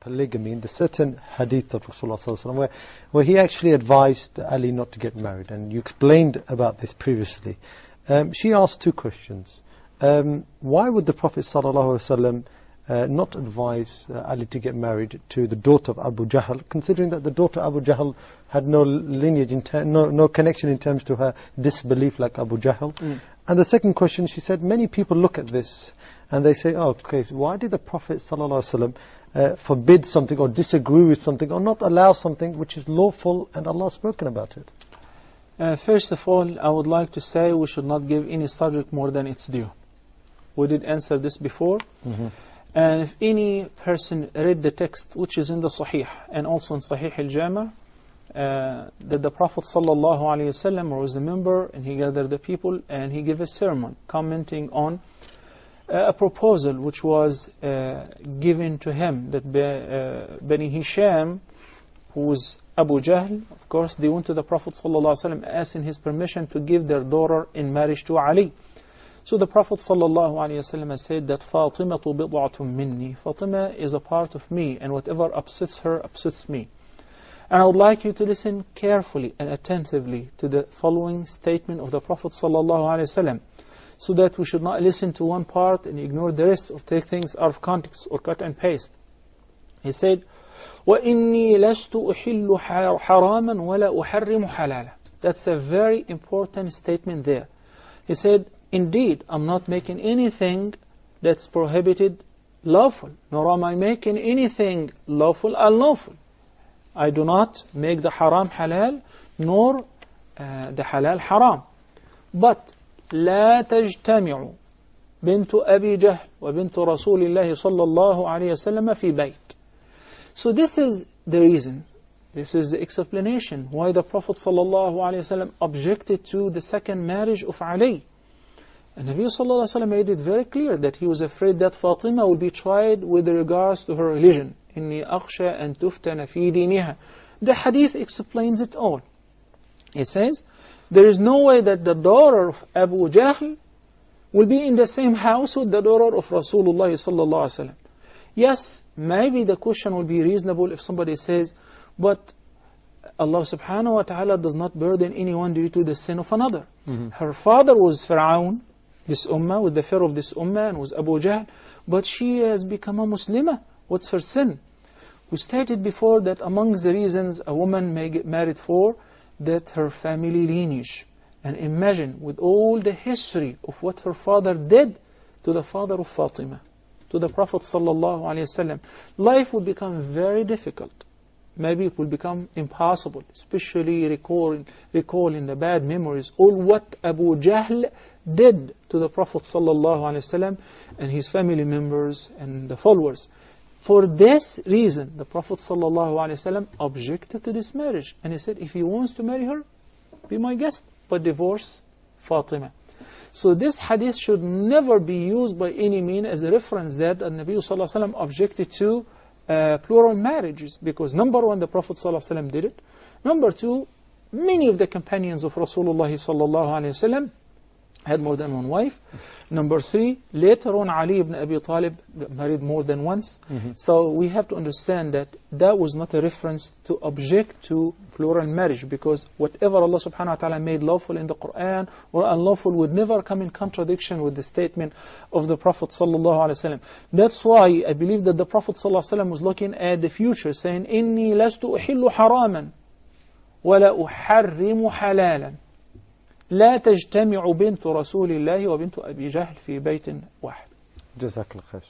Polygamy in the certain hadith of Rasulullah where he actually advised Ali not to get married, and you explained about this previously. She asked two questions. Why would the Prophet ﷺ not advise Ali to get married to the daughter of Abu Jahl, considering that the daughter of Abu Jahl had no lineage, no connection in terms to her disbelief like Abu Jahl? And the second question, she said, many people look at this and they say, oh, okay, so why did the Prophet ﷺ forbid something or disagree with something or not allow something which is lawful and Allah has spoken about it? First of all, I would like to say we should not give any subject more than its due. We did answer this before. And if any person read the text which is in the Sahih and also in Sahih al-Jama', that the Prophet ﷺ was a member and he gathered the people and he gave a sermon commenting on a proposal which was given to him, that Bani Hisyam, who was Abu Jahl, of course, they went to the Prophet ﷺ asking his permission to give their daughter in marriage to Ali. So the Prophet ﷺ said that Fatima bid'atun minni, Fatima is a part of me, and whatever upsets her upsets me. And I would like you to listen carefully and attentively to the following statement of the Prophet ﷺ, so that we should not listen to one part and ignore the rest or take things out of context or cut and paste. He said, وَإِنِّي لَسْتُ أُحِلُّ حَرَامًا وَلَا أُحَرِّمُ حَلَالًا. That's a very important statement there. He said, indeed, I'm not making anything that's prohibited lawful, nor am I making anything lawful unlawful. I do not make the haram halal, nor the halal haram. But لا تجتمع بنت أبي جهل وبنت رسول الله صلى الله عليه وسلم في بيت. So this is the reason, this is the explanation why the Prophet صلى الله عليه وسلم objected to the second marriage of Ali. And Nabi صلى الله عليه وسلم made it very clear that he was afraid that Fatima would be tried with regards to her religion. إني أخشى أن تفتن في دينها. The hadith explains it all. He says, there is no way that the daughter of Abu Jahl will be in the same house with the daughter of Rasulullah sallallahu alaihi wasallam. Yes, maybe the question will be reasonable if somebody says, but Allah subhanahu wa ta'ala does not burden anyone due to the sin of another. Her father was Fir'aun, this ummah, with the fear of this ummah, and was Abu Jahl, but she has become a Muslimah. What's her sin? We stated before that amongst the reasons a woman may get married for, that her family lineage. And imagine with all the history of what her father did to the father of Fatima, to the Prophet ﷺ, life would become very difficult. Maybe it will become impossible, especially recalling the bad memories, all what Abu Jahl did to the Prophet ﷺ and his family members and the followers. For this reason, the Prophet ﷺ objected to this marriage. And he said, if he wants to marry her, be my guest, but divorce Fatima. So this hadith should never be used by any means as a reference that the Nabi ﷺ objected to plural marriages. Because number one, the Prophet ﷺ did it. Number two, many of the companions of Rasulullah ﷺ had more than one wife. Number three, later on Ali bin Abi Thalib got married more than once. So we have to understand that that was not a reference to object to plural marriage, because whatever Allah subhanahu wa ta'ala made lawful in the Quran or unlawful would never come in contradiction with the statement of the Prophet sallallahu alaihi wasallam. That's why I believe that the Prophet sallallahu alaihi wasallam was looking at the future, saying, إِنِّي لَسْتُ أُحِلُّ حَرَامًا وَلَا أُحَرِّمُ حَلَالًا لا تجتمع بنت رسول الله وبنت أبي جهل في بيت واحد. جزاك الله خير.